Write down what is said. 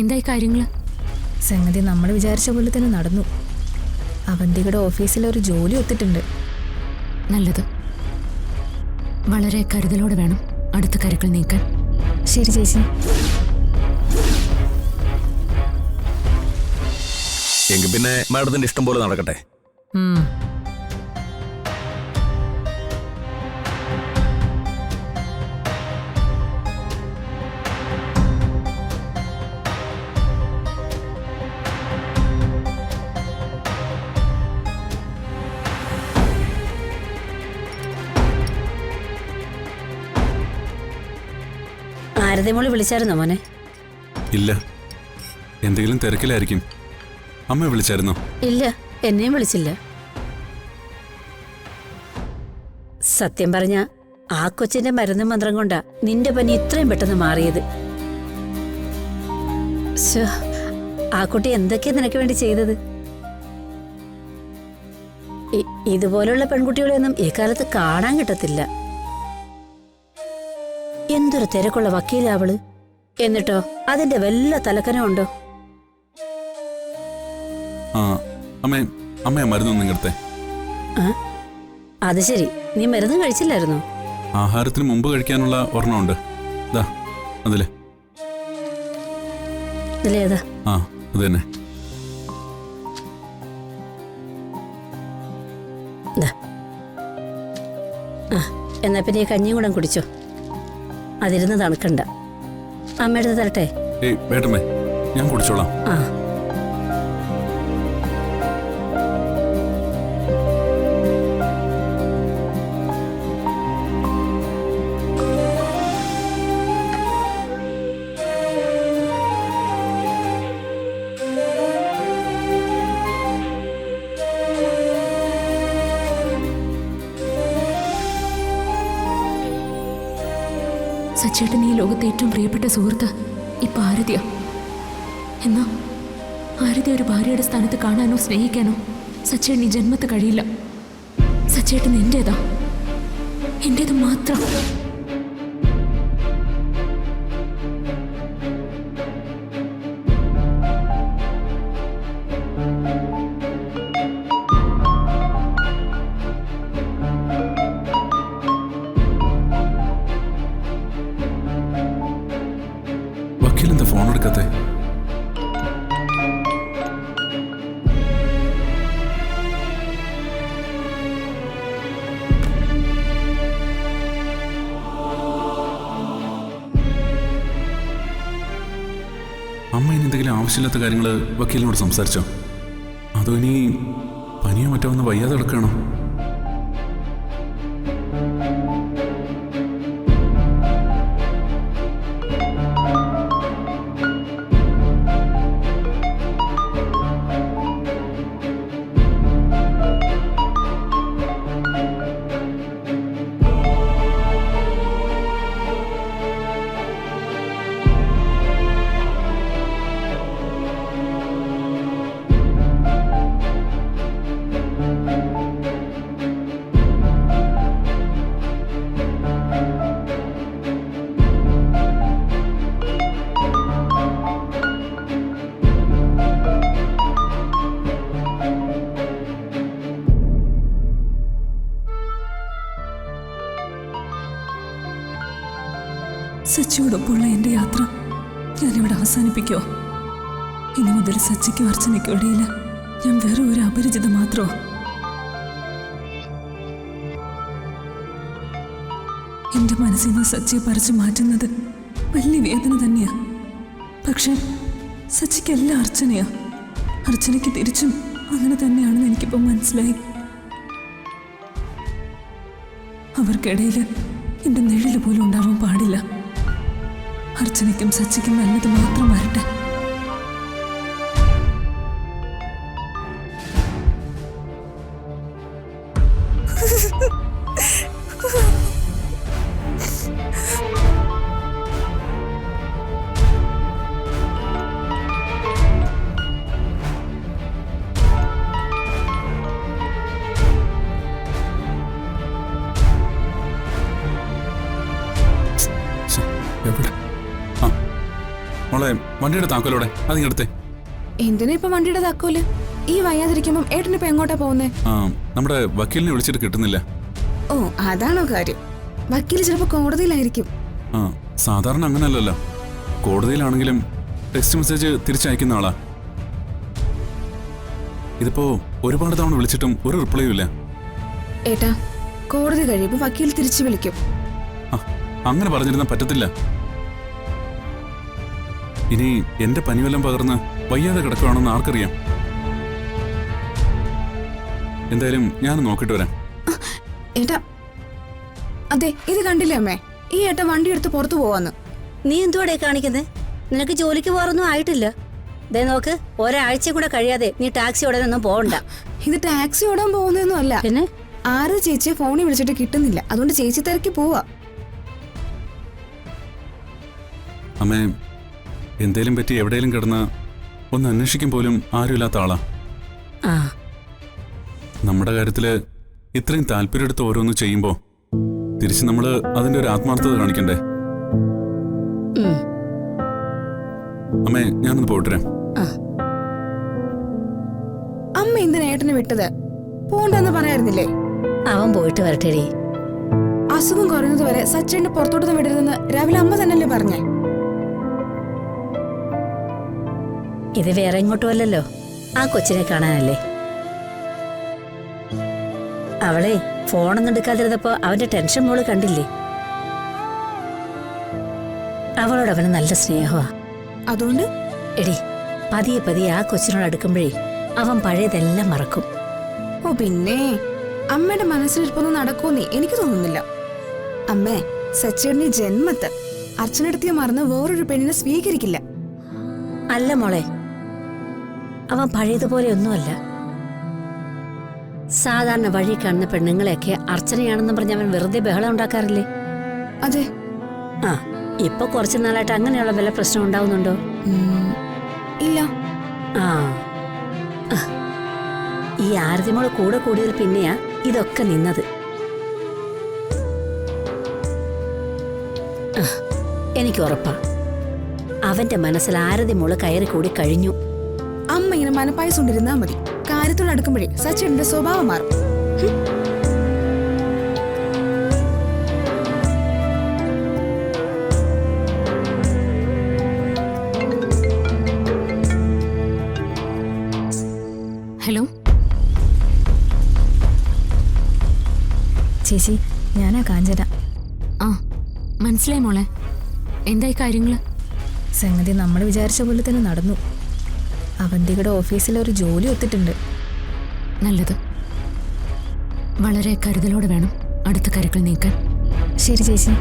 എന്തായി കാര്യങ്ങള്? സംഗതി നമ്മൾ വിചാരിച്ച പോലെ തന്നെ നടന്നു. അവന്തികയുടെ ഓഫീസിൽ ഒരു ജോലി ഒത്തിട്ടുണ്ട്. നല്ലത്. വളരെ കരുതലോടെ വേണം അടുത്ത കരുക്കൾ നീക്കാൻ. ശരി ചേച്ചി. എങ്കിൽ പിന്നെ മാഡത്തിന്റെ ഇഷ്ടം പോലെ നടക്കട്ടെ. ആരതിമോള് വിളിച്ചായിരുന്നോ മോനെ? ഇല്ല, എന്തെങ്കിലും തിരക്കിലായിരിക്കും. അമ്മ വിളിച്ചായിരുന്നോ? ഇല്ല, എന്നെയും വിളിച്ചില്ല. സത്യം പറഞ്ഞ ആ കൊച്ചിന്റെ മരുന്ന് മന്ത്രം കൊണ്ടാ നിന്റെ പനി ഇത്രയും പെട്ടെന്ന് മാറിയത്. ആ കുട്ടി എന്തൊക്കെയാ നിനക്ക് വേണ്ടി ചെയ്തത്? ഇതുപോലുള്ള പെൺകുട്ടികളെയൊന്നും ഈ കാലത്ത് കാണാൻ കിട്ടത്തില്ല. എന്തൊരു തിരക്കുള്ള വക്കീലാവള്. എന്നിട്ടോ അതിന്റെ വല്ല തലക്കനം ഉണ്ടോ? മരുന്നൊന്നും ഇങ്ങടുത്തെ. അത് ശരി, നീ മരുന്ന് കഴിച്ചില്ലായിരുന്നോ? ആഹാരത്തിന് മുമ്പ് കഴിക്കാനുള്ള ഒരെണ്ണമുണ്ട്. ഇതിലേതാ? അത് തന്നെ. എന്നാ പിന്നെ ഈ കഞ്ഞിയും കൂടെ കുടിച്ചോ. അതിരുന്ന് തണുക്കണ്ട. അമ്മയുടെ തരട്ടെ? വേണ്ടമ്മേ, ഞാൻ കുടിച്ചോളാം. സച്ചേട്ടൻ ഈ ലോകത്തെ ഏറ്റവും പ്രിയപ്പെട്ട സുഹൃത്ത് ഇപ്പൊ ആരതിയാ. എന്നാ ആരതി ഒരു ഭാര്യയുടെ സ്ഥാനത്ത് കാണാനോ സ്നേഹിക്കാനോ സച്ചേട്ടൻ ഈ ജന്മത്ത് കഴിയില്ല. സച്ചേട്ടൻ എന്റേതാ, എന്റേത് മാത്രം. വക്കീലെന്താ ഫോൺ എടുക്കാത്തെ? അമ്മ ഇനി എന്തെങ്കിലും ആവശ്യമില്ലാത്ത കാര്യങ്ങൾ വക്കീലിനോട് സംസാരിച്ചോ? അതോ ഇനി പനിയോ മറ്റോ ഒന്ന് വയ്യാതെ കിടക്കുകയാണോ? സച്ചിയോടൊപ്പമുള്ള എൻ്റെ യാത്ര ഞാനിവിടെ അവസാനിപ്പിക്കുമോ? ഇനി മുതൽ സച്ചിക്കും അർച്ചനയ്ക്കും ഇടയിൽ ഞാൻ വേറെ ഒരു അപരിചിത മാത്രമോ? എൻ്റെ മനസ്സിൽ നിന്ന് സച്ചിയെ പറിച്ചു മാറ്റുന്നത് വലിയ വേദന തന്നെയാ. പക്ഷെ സച്ചിക്കല്ല അർച്ചനയാ. അർച്ചനയ്ക്ക് തിരിച്ചും അങ്ങനെ തന്നെയാണെന്ന് എനിക്കിപ്പോൾ മനസ്സിലായി. അവർക്കിടയിൽ എൻ്റെ നിഴല് പോലും ഉണ്ടാവാൻ പാടില്ല. അർച്ചനയ്ക്കും സച്ചിക്കും നല്ലത് മാത്രം വരട്ടെ. മോളെ വണ്ടിയുടെ താക്കോലോടെ അതിങ്ങടുത്തെ. എന്തിനാ ഇപ്പൊ വണ്ടിയുടെ താക്കോല്? ഈ വയ്യാതിരിക്കുമ്പം ഏട്ടനിപ്പോ എങ്ങോട്ടാ പോകുന്നേ? ആ നമ്മുടെ വക്കീലിനെ വിളിച്ചിട്ട് കിട്ടുന്നില്ല. ഓ അതാണോ കാര്യം? വക്കീല് ചിലപ്പോ കോടതിയിലായിരിക്കും. ആ സാധാരണ അങ്ങനല്ലല്ലോ. കോടതിയിലാണെങ്കിലും ടെക്സ്റ്റ് മെസ്സേജ് തിരിച്ചയക്കുന്ന ആളാ. ഇതിപ്പോ ഒരുപാട് തവണ വിളിച്ചിട്ടും ഒരു റിപ്ലൈയും ഇല്ല. ഏട്ടാ, കോടതി കഴിയുമ്പോ വക്കീൽ തിരിച്ചു വിളിക്കും. ആ അങ്ങനെ പറഞ്ഞിരുന്ന പറ്റത്തില്ല. ഇനി എന്റെ പനിവെല്ലാം പകർന്ന് വയ്യാതെ കിടക്കുകയാണെന്ന് ആർക്കറിയാം. എന്തായാലും ഞാൻ നോക്കിട്ട് വരാം. ഏട്ടാ, അതെ ഇത് കണ്ടില്ലേ അമ്മേ, ഈ ഏട്ട വണ്ടി എടുത്ത് പുറത്തു പോവാന്ന്. നീ എന്തുവാടേ കാണിക്കുന്നത്? നിനക്ക് ജോലിക്ക് പോകാറൊന്നും ആയിട്ടില്ല. ദേ നോക്ക്, ഒരാഴ്ച കൂടെ കഴിയാതെ നീ ടാക്സി ഓടാനൊന്നും പോകണ്ട. ഇത് ടാക്സി ഓടാൻ പോകുന്നൊന്നും അല്ല. പിന്നെ ആര് ചേച്ചിയെ ഫോണിൽ വിളിച്ചിട്ട് കിട്ടുന്നില്ല, അതുകൊണ്ട് ചേച്ചി തിരക്കി പോവാ. അമ്മേ, എന്തേലും പറ്റി എവിടെയെങ്കിലും കിടന്ന് ഒന്ന് അന്വേഷിക്കും പോലും ആരുമില്ലാത്ത ആളാ. ആ നമ്മുടെ കാര്യത്തില് ഇത്രയും താല്പര്യമെടുത്ത് ഓരോന്ന് ചെയ്യുമ്പോ തിരിച്ച് നമ്മള് അതിന്റെ ഒരു ആത്മാർത്ഥത കാണിക്കണ്ടേ? ഉം. അമ്മേ, ഞാനൊന്ന് പോയിട്ടരാം. ആ അമ്മ എന്തിനാ ഏട്ടനെ വിട്ടത്? പോണ്ടെന്ന് പറയായിരുന്നില്ലേ? അവൻ പോയിട്ട് വരട്ടെടി. അസുഖം കുറയുന്നത് വരെ സച്ചേന്റെ പുറത്തോട്ടൊന്നും വിടരുതെന്ന് രാവിലെ അമ്മ തന്നെയല്ലേ പറഞ്ഞേ? ഇത് വേറെ എങ്ങോട്ടും അല്ലല്ലോ, ആ കൊച്ചിനെ കാണാനല്ലേ. അവളെ ഫോണൊന്നും എടുക്കാതിരുന്നപ്പോ അവന്റെ ടെൻഷൻ മോള് കണ്ടില്ലേ? അവളോട് അവന് നല്ല സ്നേഹമാ. അതുകൊണ്ട് എടി, പതിയെ പതിയെ ആ കൊച്ചിനോട് അടുക്കുമ്പോഴേ അവൻ പഴയതെല്ലാം മറക്കും. ഓ പിന്നെ അമ്മയുടെ മനസ്സിലിരിപ്പൊന്നും നടക്കുമെന്നേ എനിക്ക് തോന്നുന്നില്ല. അമ്മേ, സച്ചേട്ടന് ജന്മത്ത് അർച്ചനടുത്തിയെ മറന്ന് വേറൊരു പെണ്ണിനെ സ്വീകരിക്കില്ല. അല്ല മോളെ, അവൻ പഴയതുപോലെയൊന്നുമല്ല. സാധാരണ വഴി കാണുന്ന പെണ്ണുങ്ങളെയൊക്കെ അർച്ചനയാണെന്നും പറഞ്ഞ് അവൻ വെറുതെ ബഹളം ഉണ്ടാക്കാറില്ലേ? അതെ. ആ ഇപ്പൊ കുറച്ചു നാളായിട്ട് അങ്ങനെയുള്ള വല്ല പ്രശ്നം ഉണ്ടാവുന്നുണ്ടോ? ഇല്ല. ആ ഈ ആരതിമോള് കൂടെ കൂടിയതിൽ പിന്നെയാ ഇതൊക്കെ നിന്നത്. എനിക്ക് ഉറപ്പാ അവന്റെ മനസ്സിൽ ആരതിമോള് കയറി കൂടി കഴിഞ്ഞു. അമ്മ ഇങ്ങനെ മനപ്പായസുണ്ടിരുന്നാ മതി. കാര്യത്തോട് അടുക്കുമ്പോഴേ സച്ചേട്ടന്റെ സ്വഭാവം മാറും. ഹലോ ചേച്ചി, ഞാനാ കാഞ്ചന. ആ മനസ്സിലായി മോളെ. എന്തായി കാര്യങ്ങള്? സംഗതി നമ്മൾ വിചാരിച്ച പോലെ തന്നെ നടന്നു. അവന്തികയുടെ ഓഫീസിൽ ഒരു ജോലി ഒത്തിട്ടുണ്ട്. നല്ലത്. വളരെ കരുതലോടെ വേണം അടുത്ത കാര്യങ്ങൾ നീക്കാൻ. ശരി ചേച്ചി.